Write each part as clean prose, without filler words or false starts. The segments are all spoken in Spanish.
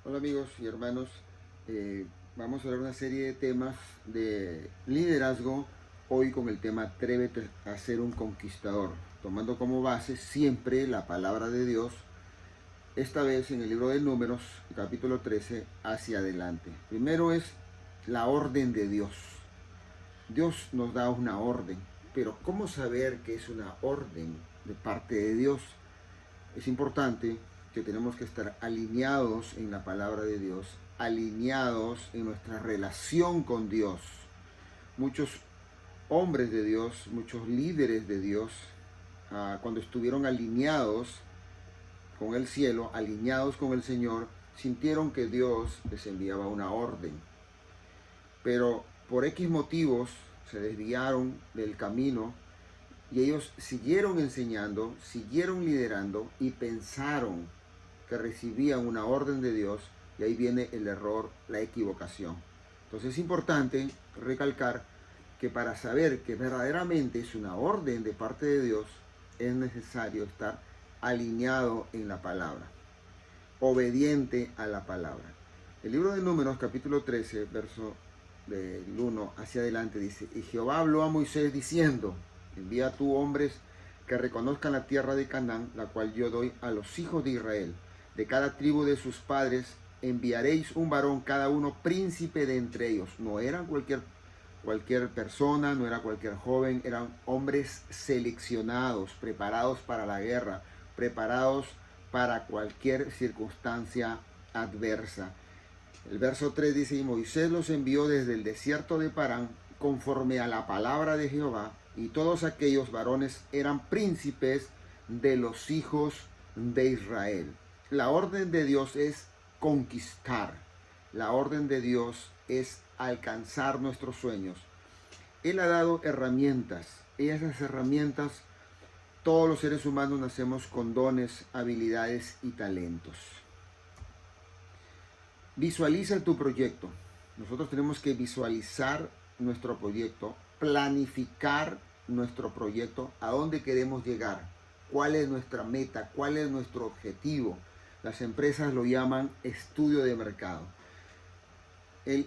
Hola amigos y hermanos, vamos a ver una serie de temas de liderazgo, hoy con el tema Atrévete a ser un conquistador, tomando como base siempre la palabra de Dios, esta vez en el libro de Números, capítulo 13, hacia adelante. Primero es la orden de Dios. Dios nos da una orden, pero ¿cómo saber que es una orden de parte de Dios? Es importante que tenemos que estar alineados en la palabra de Dios, alineados en nuestra relación con Dios. Muchos hombres de Dios, muchos líderes de Dios, cuando estuvieron alineados con el cielo, alineados con el Señor, sintieron que Dios les enviaba una orden. Pero por X motivos se desviaron del camino y ellos siguieron enseñando, siguieron liderando y pensaron que recibían una orden de Dios, y ahí viene el error, la equivocación. Entonces es importante recalcar que para saber que verdaderamente es una orden de parte de Dios, es necesario estar alineado en la palabra, obediente a la palabra. El libro de Números, capítulo 13, verso del 1 hacia adelante, dice: y Jehová habló a Moisés diciendo: envía tú hombres que reconozcan la tierra de Canaán, la cual yo doy a los hijos de Israel. De cada tribu de sus padres enviaréis un varón, cada uno príncipe de entre ellos. No eran cualquier persona, no era cualquier joven, eran hombres seleccionados, preparados para la guerra, preparados para cualquier circunstancia adversa. El verso 3 dice: y Moisés los envió desde el desierto de Parán, conforme a la palabra de Jehová, y todos aquellos varones eran príncipes de los hijos de Israel. La orden de Dios es conquistar. La orden de Dios es alcanzar nuestros sueños. Él ha dado herramientas, y esas herramientas todos los seres humanos nacemos con dones, habilidades y talentos. Visualiza tu proyecto. Nosotros tenemos que visualizar nuestro proyecto, planificar nuestro proyecto, a dónde queremos llegar, cuál es nuestra meta, cuál es nuestro objetivo. Las empresas lo llaman estudio de mercado.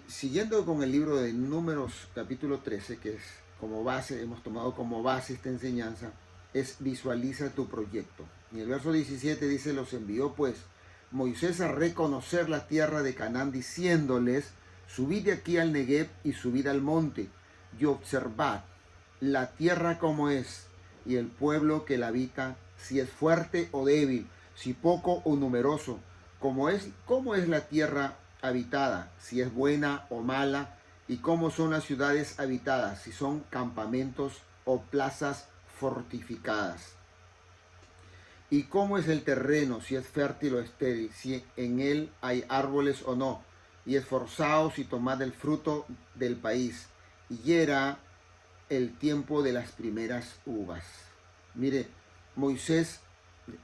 Siguiendo con el libro de Números capítulo 13, que es como base, hemos tomado como base esta enseñanza, es visualiza tu proyecto. En el verso 17 dice: los envió pues Moisés a reconocer la tierra de Canaán, diciéndoles: subid de aquí al Negev y subid al monte, y observad la tierra como es, y el pueblo que la habita, si es fuerte o débil, si poco o numeroso, cómo es la tierra habitada, si es buena o mala, y cómo son las ciudades habitadas, si son campamentos o plazas fortificadas. Y cómo es el terreno, si es fértil o estéril, si en él hay árboles o no. Y esforzaos y tomad el fruto del país. Y era el tiempo de las primeras uvas. Mire, Moisés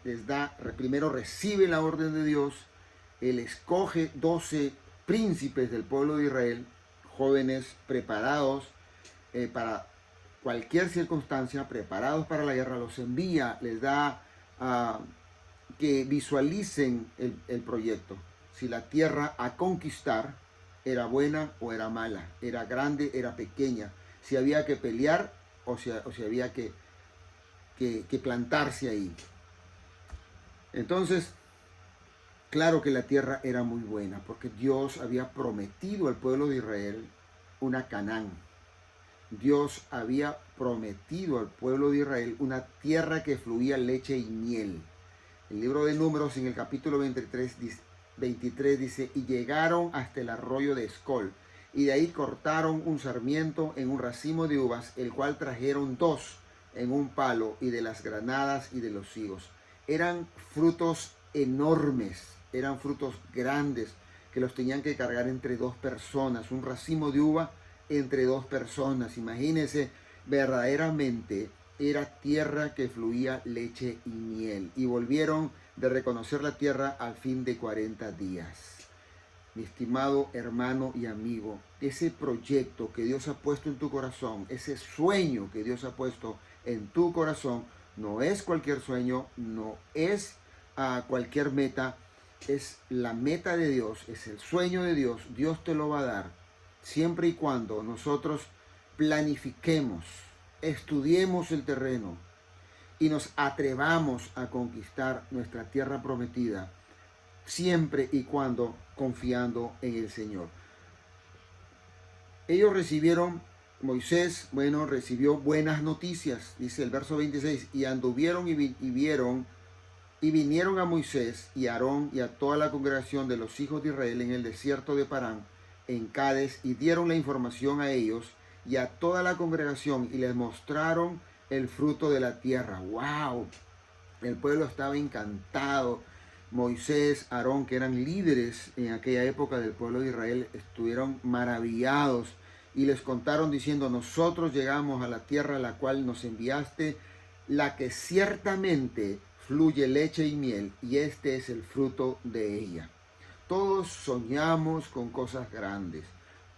les da, primero recibe la orden de Dios. Él escoge 12 príncipes del pueblo de Israel, jóvenes preparados para cualquier circunstancia, preparados para la guerra, los envía, les da que visualicen el proyecto. Si la tierra a conquistar era buena o era mala, era grande, era pequeña, si había que pelear o si había que plantarse ahí. Entonces, claro que la tierra era muy buena, porque Dios había prometido al pueblo de Israel una Canaán. Dios había prometido al pueblo de Israel una tierra que fluía leche y miel. El libro de Números, en el capítulo 23 dice: y llegaron hasta el arroyo de Escol, y de ahí cortaron un sarmiento en un racimo de uvas, el cual trajeron 2 en un palo, y de las granadas y de los higos. Eran frutos enormes, eran frutos grandes, que los tenían que cargar entre 2 personas, un racimo de uva entre 2 personas. Imagínense, verdaderamente era tierra que fluía leche y miel. Y volvieron de reconocer la tierra al fin de 40 días. Mi estimado hermano y amigo, ese proyecto que Dios ha puesto en tu corazón, ese sueño que Dios ha puesto en tu corazón, no es cualquier sueño, no es cualquier meta, es la meta de Dios, es el sueño de Dios. Dios te lo va a dar siempre y cuando nosotros planifiquemos, estudiemos el terreno y nos atrevamos a conquistar nuestra tierra prometida, siempre y cuando confiando en el Señor. Ellos recibieron, Moisés, recibió buenas noticias, dice el verso 26, y anduvieron y vieron y vinieron a Moisés y a Aarón y a toda la congregación de los hijos de Israel en el desierto de Parán, en Cades, y dieron la información a ellos y a toda la congregación y les mostraron el fruto de la tierra. ¡Wow! El pueblo estaba encantado. Moisés, Aarón, que eran líderes en aquella época del pueblo de Israel, estuvieron maravillados y les contaron diciendo: nosotros llegamos a la tierra a la cual nos enviaste, la que ciertamente fluye leche y miel, y este es el fruto de ella. Todos soñamos con cosas grandes,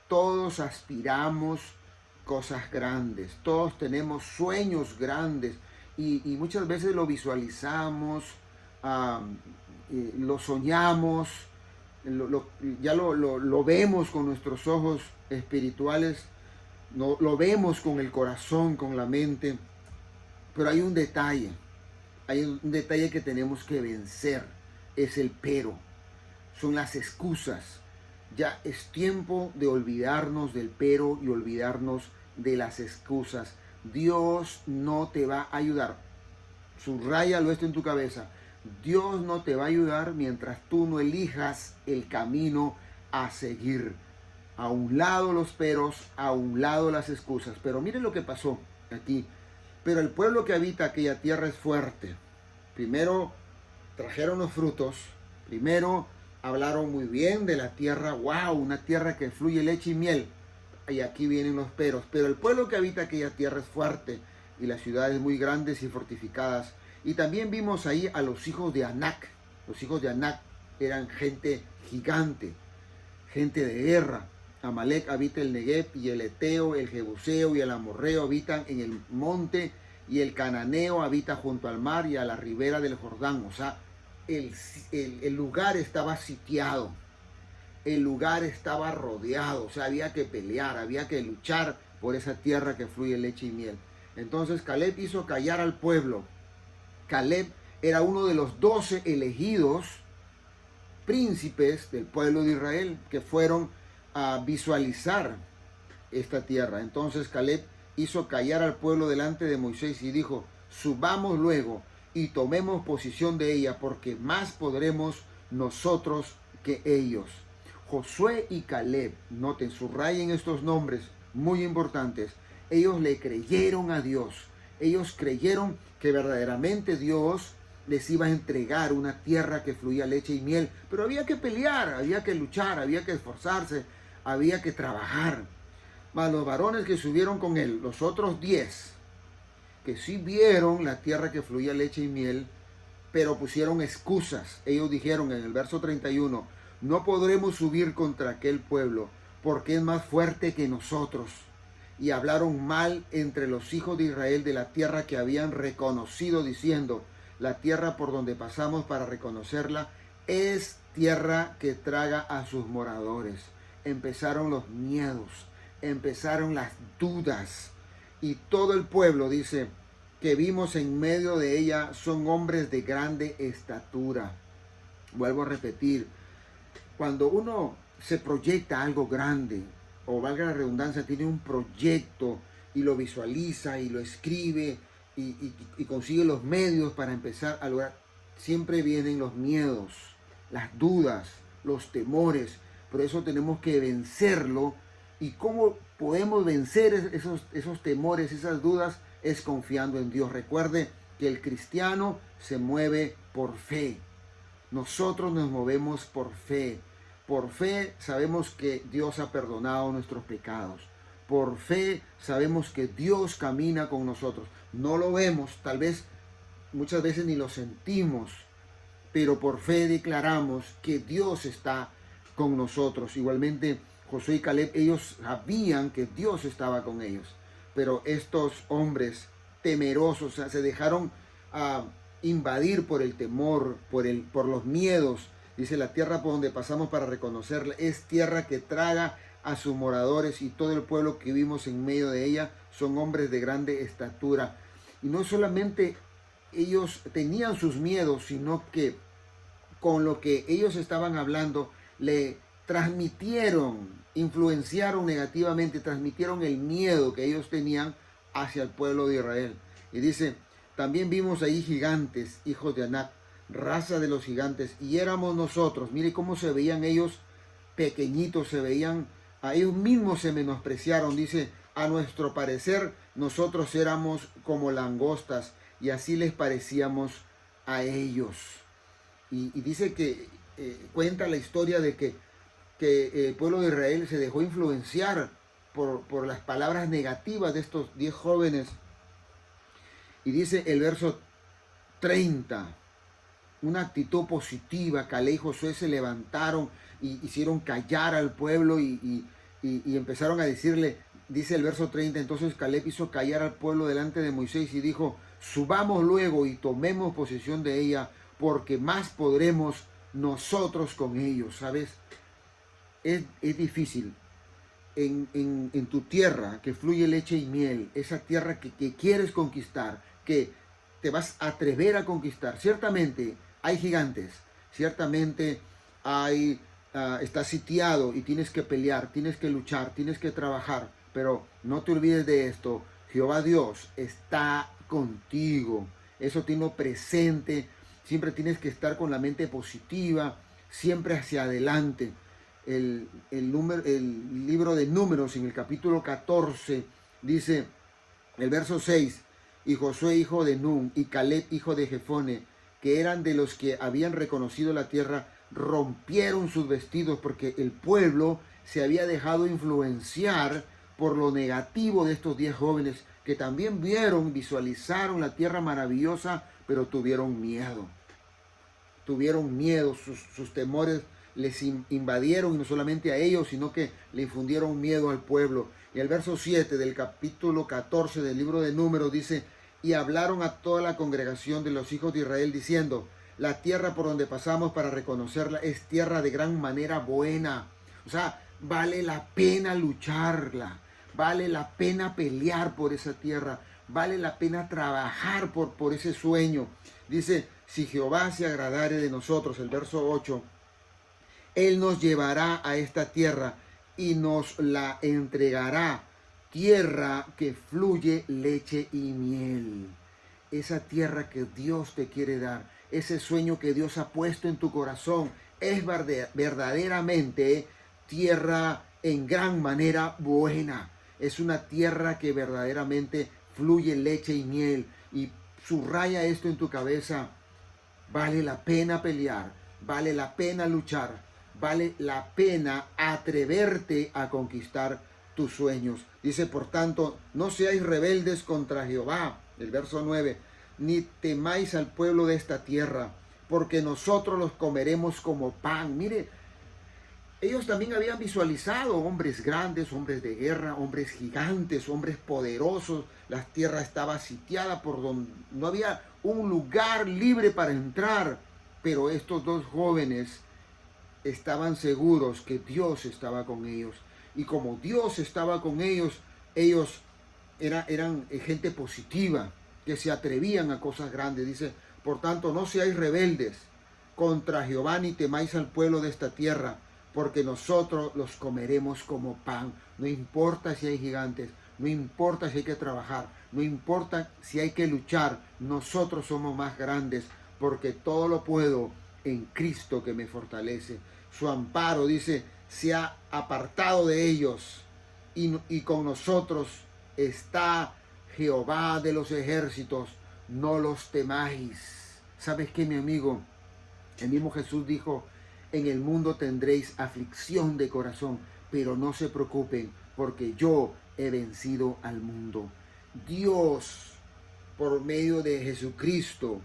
todos aspiramos cosas grandes, todos tenemos sueños grandes y muchas veces lo visualizamos, lo soñamos, ya lo vemos con nuestros ojos espirituales, lo vemos con el corazón, con la mente, pero hay un detalle que tenemos que vencer, es el pero, son las excusas. Ya es tiempo de olvidarnos del pero y olvidarnos de las excusas. Dios no te va a ayudar. Subráyalo esto en tu cabeza. Dios no te va a ayudar mientras tú no elijas el camino a seguir. A un lado los peros, a un lado las excusas. Pero miren lo que pasó aquí. Pero el pueblo que habita aquella tierra es fuerte. Primero trajeron los frutos. Primero hablaron muy bien de la tierra. ¡Wow! Una tierra que fluye leche y miel. Y aquí vienen los peros. Pero el pueblo que habita aquella tierra es fuerte. Y las ciudades muy grandes y fortificadas. Y también vimos ahí a los hijos de Anac. Los hijos de Anac eran gente gigante, gente de guerra. Amalek habita el Negev, y el Eteo, el Jebuseo y el Amorreo habitan en el monte, y el Cananeo habita junto al mar y a la ribera del Jordán. O sea, el lugar estaba sitiado, el lugar estaba rodeado, o sea, había que pelear, había que luchar por esa tierra que fluye leche y miel. Entonces Caleb hizo callar al pueblo. Caleb era uno de los 12 elegidos príncipes del pueblo de Israel que fueron a visualizar esta tierra. Entonces Caleb hizo callar al pueblo delante de Moisés y dijo: subamos luego y tomemos posesión de ella, porque más podremos nosotros que ellos. Josué y Caleb, noten, subrayen estos nombres muy importantes. Ellos le creyeron a Dios. Ellos creyeron que verdaderamente Dios les iba a entregar una tierra que fluía leche y miel. Pero había que pelear, había que luchar, había que esforzarse, había que trabajar. Mas los varones que subieron con él, los otros 10, que sí vieron la tierra que fluía leche y miel, pero pusieron excusas. Ellos dijeron en el verso 31, no podremos subir contra aquel pueblo, porque es más fuerte que nosotros. Y hablaron mal entre los hijos de Israel de la tierra que habían reconocido, diciendo: la tierra por donde pasamos para reconocerla es tierra que traga a sus moradores. Empezaron los miedos, empezaron las dudas, y todo el pueblo, dice, que vimos en medio de ella son hombres de grande estatura. Vuelvo a repetir, cuando uno se proyecta algo grande, o valga la redundancia, tiene un proyecto y lo visualiza y lo escribe y consigue los medios para empezar a lograr, siempre vienen los miedos, las dudas, los temores. Por eso tenemos que vencerlo. ¿Y cómo podemos vencer esos temores, esas dudas? Es confiando en Dios. Recuerde que el cristiano se mueve por fe. Nosotros nos movemos por fe. Por fe sabemos que Dios ha perdonado nuestros pecados. Por fe sabemos que Dios camina con nosotros. No lo vemos, tal vez muchas veces ni lo sentimos, pero por fe declaramos que Dios está con nosotros. Igualmente Josué y Caleb, ellos sabían que Dios estaba con ellos, pero estos hombres temerosos, o sea, se dejaron invadir por el temor, por los miedos, Dice, la tierra por donde pasamos para reconocerla es tierra que traga a sus moradores, y todo el pueblo que vimos en medio de ella son hombres de grande estatura. Y no solamente ellos tenían sus miedos, sino que con lo que ellos estaban hablando le transmitieron, influenciaron negativamente, transmitieron el miedo que ellos tenían hacia el pueblo de Israel. Y dice, también vimos ahí gigantes, hijos de Anac, raza de los gigantes, y éramos nosotros. Mire cómo se veían ellos pequeñitos, se veían, a ellos mismos se menospreciaron. Dice, a nuestro parecer nosotros éramos como langostas, y así les parecíamos a ellos. Y dice que cuenta la historia de que el pueblo de Israel se dejó influenciar por las palabras negativas de estos 10 jóvenes. Y dice el verso 30, una actitud positiva. Caleb y Josué se levantaron y hicieron callar al pueblo y empezaron a decirle, dice el verso 30, entonces Caleb hizo callar al pueblo delante de Moisés y dijo, subamos luego y tomemos posesión de ella, porque más podremos nosotros con ellos. ¿Sabes? Es difícil. En tu tierra que fluye leche y miel, esa tierra que quieres conquistar, que te vas a atrever a conquistar. Ciertamente hay gigantes, ciertamente estás sitiado y tienes que pelear, tienes que luchar, tienes que trabajar, pero no te olvides de esto, Jehová Dios está contigo. Eso tenlo presente, siempre tienes que estar con la mente positiva, siempre hacia adelante. El libro de Números, en el capítulo 14, dice el verso 6, y Josué hijo de Nun y Caleb hijo de Jefone, que eran de los que habían reconocido la tierra, rompieron sus vestidos, porque el pueblo se había dejado influenciar por lo negativo de estos 10 jóvenes, que también visualizaron la tierra maravillosa, pero tuvieron miedo. Tuvieron miedo, sus temores les invadieron, y no solamente a ellos, sino que le infundieron miedo al pueblo. Y el verso 7 del capítulo 14 del libro de Números dice, y hablaron a toda la congregación de los hijos de Israel diciendo, la tierra por donde pasamos para reconocerla es tierra de gran manera buena. O sea, vale la pena lucharla, vale la pena pelear por esa tierra, vale la pena trabajar por ese sueño. Dice, si Jehová se agradare de nosotros, el verso 8, Él nos llevará a esta tierra y nos la entregará, tierra que fluye leche y miel. Esa tierra que Dios te quiere dar, ese sueño que Dios ha puesto en tu corazón, es verdaderamente tierra en gran manera buena. Es una tierra que verdaderamente fluye leche y miel. Y subraya esto en tu cabeza. Vale la pena pelear, vale la pena luchar, vale la pena atreverte a conquistar tus sueños. Dice, por tanto, no seáis rebeldes contra Jehová, el verso 9, ni temáis al pueblo de esta tierra, porque nosotros los comeremos como pan. Mire, ellos también habían visualizado hombres grandes, hombres de guerra, hombres gigantes, hombres poderosos. La tierra estaba sitiada por donde no había un lugar libre para entrar. Pero estos 2 jóvenes estaban seguros que Dios estaba con ellos. Y como Dios estaba con ellos, ellos eran gente positiva, que se atrevían a cosas grandes. Dice, por tanto, no seáis rebeldes contra Jehová, ni temáis al pueblo de esta tierra, porque nosotros los comeremos como pan. No importa si hay gigantes, no importa si hay que trabajar, no importa si hay que luchar, nosotros somos más grandes, porque todo lo puedo en Cristo que me fortalece. Su amparo, dice, se ha apartado de ellos, y con nosotros está Jehová de los ejércitos, no los temáis. ¿Sabes qué, mi amigo? El mismo Jesús dijo, en el mundo tendréis aflicción de corazón, pero no se preocupen, porque yo he vencido al mundo. Dios, por medio de Jesucristo,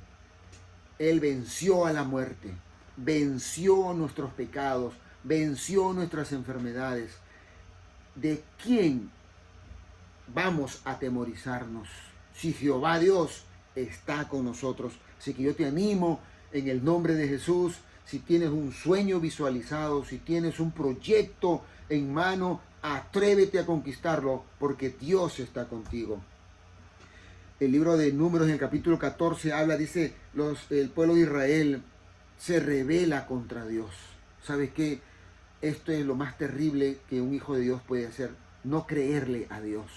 Él venció a la muerte, venció nuestros pecados, venció nuestras enfermedades. ¿De quién vamos a atemorizarnos si Jehová Dios está con nosotros? Así que yo te animo en el nombre de Jesús. si tienes un sueño visualizado, si tienes un proyecto en mano, atrévete a conquistarlo porque Dios está contigo. El libro de Números en el capítulo 14 habla, dice, el pueblo de Israel se rebela contra Dios. ¿Sabes qué? Esto es lo más terrible que un hijo de Dios puede hacer, no creerle a Dios.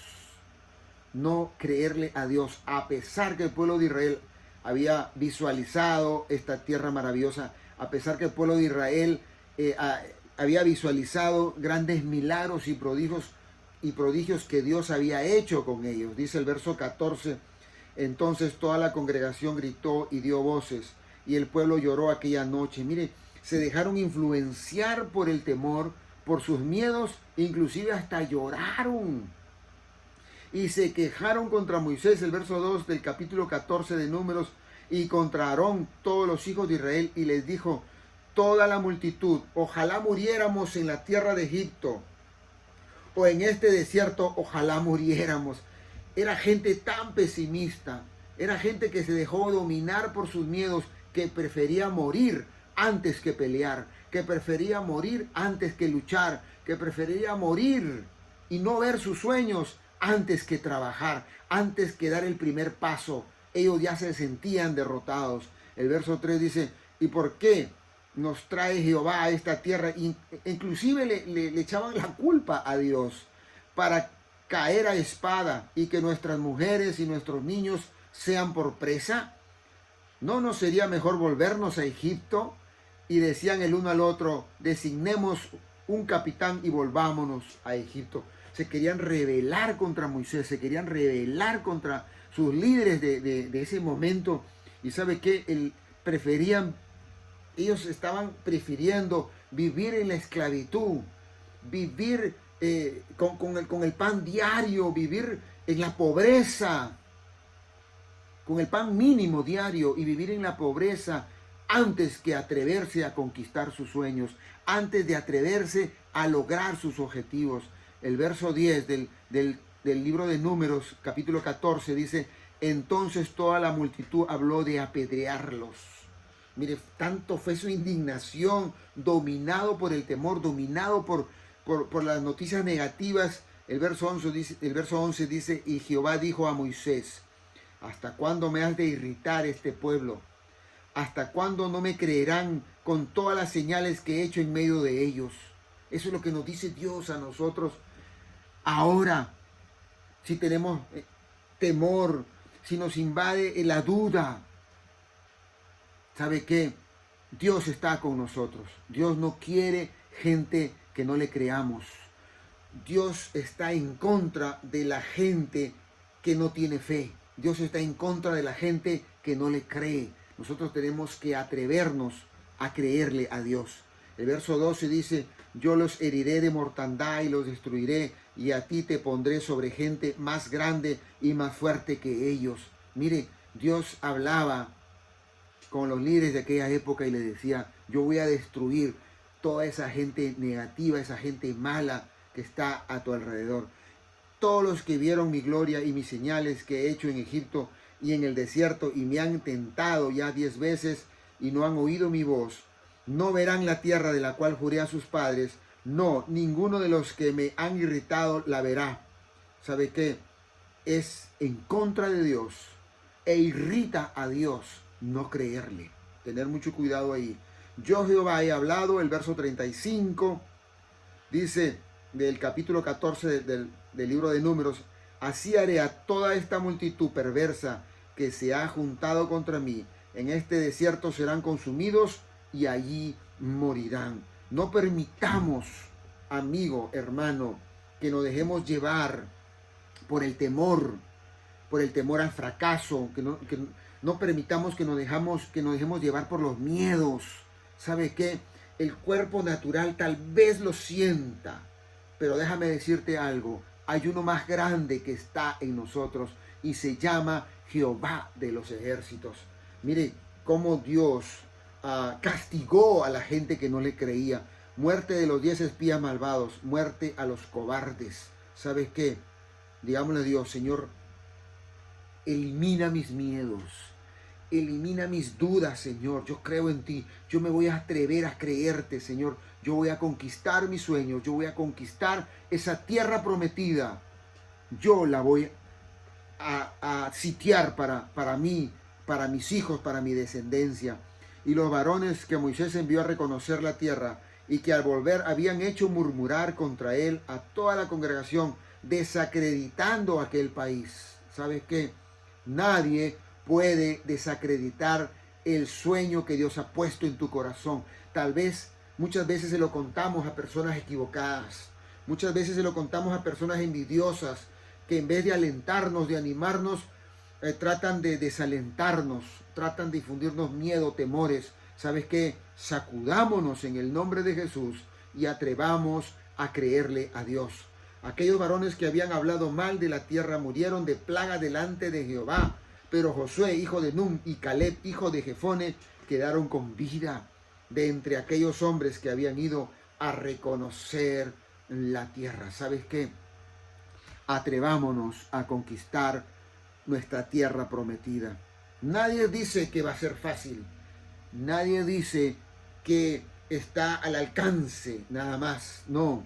No creerle a Dios, a pesar que el pueblo de Israel había visualizado esta tierra maravillosa, a pesar que el pueblo de Israel había visualizado grandes milagros y prodigios que Dios había hecho con ellos. Dice el verso 14, entonces toda la congregación gritó y dio voces, y el pueblo lloró aquella noche. Mire, se dejaron influenciar por el temor, por sus miedos, inclusive hasta lloraron. Y se quejaron contra Moisés, el verso 2 del capítulo 14 de Números, y contra Aarón, todos los hijos de Israel, y les dijo, toda la multitud, ojalá muriéramos en la tierra de Egipto, o en este desierto, ojalá muriéramos. Era gente tan pesimista, era gente que se dejó dominar por sus miedos, que prefería morir antes que pelear, que prefería morir antes que luchar, que prefería morir y no ver sus sueños antes que trabajar, antes que dar el primer paso. Ellos ya se sentían derrotados. El verso 3 dice, ¿y por qué nos trae Jehová a esta tierra? Inclusive le echaban la culpa a Dios para caer a espada y que nuestras mujeres y nuestros niños sean por presa. ¿No nos sería mejor volvernos a Egipto? Y decían el uno al otro, designemos un capitán y volvámonos a Egipto. Se querían rebelar contra Moisés, se querían rebelar contra sus líderes de ese momento. Y ¿sabe qué? Ellos estaban prefiriendo vivir en la esclavitud, vivir con el pan diario, vivir en la pobreza, con el pan mínimo diario y vivir en la pobreza antes que atreverse a conquistar sus sueños, antes de atreverse a lograr sus objetivos. El verso 10 del libro de Números, capítulo 14, dice, entonces toda la multitud habló de apedrearlos. Mire, tanto fue su indignación, dominado por el temor, dominado por las noticias negativas. El verso 11 dice, y Jehová dijo a Moisés, ¿hasta cuándo me has de irritar este pueblo? ¿Hasta cuándo no me creerán con todas las señales que he hecho en medio de ellos? Eso es lo que nos dice Dios a nosotros. Ahora, si tenemos temor, si nos invade la duda, ¿sabe qué? Dios está con nosotros. Dios no quiere gente que no le creamos. Dios está en contra de la gente que no tiene fe. Dios está en contra de la gente que no le cree. Nosotros tenemos que atrevernos a creerle a Dios. El verso 12 dice, yo los heriré de mortandad y los destruiré, y a ti te pondré sobre gente más grande y más fuerte que ellos. Mire, Dios hablaba con los líderes de aquella época y le decía, yo voy a destruir toda esa gente negativa, esa gente mala que está a tu alrededor. Todos los que vieron mi gloria y mis señales que he hecho en Egipto y en el desierto y me han tentado ya 10 veces y no han oído mi voz, no verán la tierra de la cual juré a sus padres. No, ninguno de los que me han irritado la verá. ¿Sabe qué? Es en contra de Dios e irrita a Dios no creerle. Tener mucho cuidado ahí. Yo Jehová he hablado, el verso 35 dice del capítulo 14 del libro de Números, así haré a toda esta multitud perversa que se ha juntado contra mí. En este desierto serán consumidos y allí morirán. No permitamos, amigo, hermano, que nos dejemos llevar por el temor al fracaso, que no permitamos que nos dejemos llevar por los miedos. ¿Sabe qué? El cuerpo natural tal vez lo sienta, pero déjame decirte algo, hay uno más grande que está en nosotros y se llama Jehová de los ejércitos. Mire cómo Dios castigó a la gente que no le creía. Muerte de los 10 espías malvados, muerte a los cobardes. ¿Sabes qué? Digámosle a Dios, Señor, elimina mis miedos, Elimina mis dudas, Señor. Yo creo en ti. Yo me voy a atrever a creerte, Señor. Yo voy a conquistar mis sueños. Yo voy a conquistar esa tierra prometida. Yo la voy a sitiar para mí, para mis hijos, para mi descendencia. Y los varones que Moisés envió a reconocer la tierra y que al volver habían hecho murmurar contra él a toda la congregación, desacreditando aquel país. ¿Sabes qué? Nadie puede desacreditar el sueño que Dios ha puesto en tu corazón. Tal vez, muchas veces se lo contamos a personas equivocadas. Muchas veces se lo contamos a personas envidiosas que en vez de alentarnos, de animarnos, tratan de desalentarnos, tratan de infundirnos miedo, temores. ¿Sabes qué? Sacudámonos en el nombre de Jesús y atrevamos a creerle a Dios. Aquellos varones que habían hablado mal de la tierra murieron de plaga delante de Jehová, pero Josué, hijo de Nun, y Caleb, hijo de Jefone, quedaron con vida de entre aquellos hombres que habían ido a reconocer la tierra. ¿Sabes qué? Atrevámonos a conquistar nuestra tierra prometida. Nadie dice que va a ser fácil. Nadie dice que está al alcance nada más. No,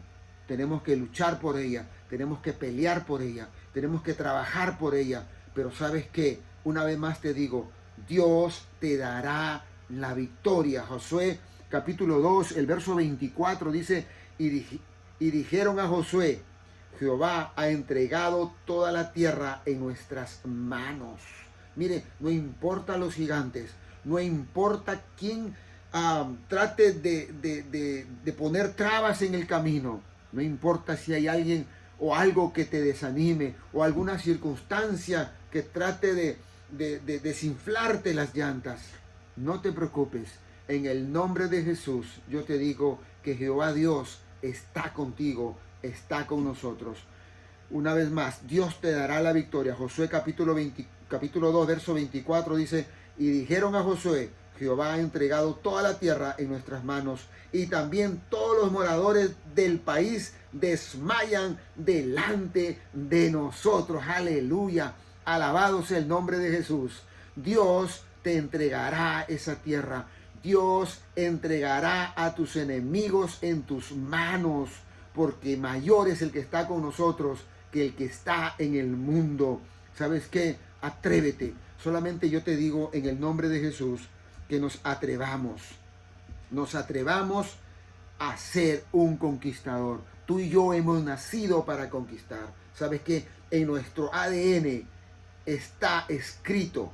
tenemos que luchar por ella, tenemos que pelear por ella, tenemos que trabajar por ella. Pero ¿sabes qué? Una vez más te digo, Dios te dará la victoria. Josué capítulo 2, el verso 24 dice, y dijeron a Josué, Jehová ha entregado toda la tierra en nuestras manos. Mire, no importa los gigantes, no importa quién trate de poner trabas en el camino, no importa si hay alguien o algo que te desanime o alguna circunstancia que trate de desinflarte las llantas. No te preocupes, en el nombre de Jesús yo te digo que Jehová Dios está contigo, está con nosotros. Una vez más, Dios te dará la victoria. Josué capítulo 2, verso 24 dice, y dijeron a Josué, Jehová ha entregado toda la tierra en nuestras manos, y también todos los moradores del país desmayan delante de nosotros. Aleluya, alabado sea el nombre de Jesús. Dios te entregará esa tierra. Dios entregará a tus enemigos en tus manos, porque mayor es el que está con nosotros que el que está en el mundo. ¿Sabes qué? Atrévete. Solamente yo te digo en el nombre de Jesús que nos atrevamos a ser un conquistador. Tú y yo hemos nacido para conquistar. ¿Sabes qué? En nuestro ADN está escrito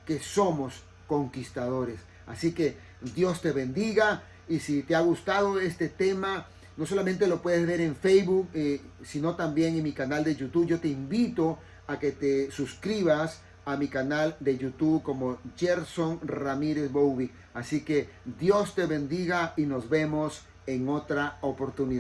que somos conquistadores. Así que Dios te bendiga, y si te ha gustado este tema, no solamente lo puedes ver en Facebook, sino también en mi canal de YouTube. Yo te invito a que te suscribas a mi canal de YouTube como Gerson Ramírez Bobby. Así que Dios te bendiga y nos vemos en otra oportunidad.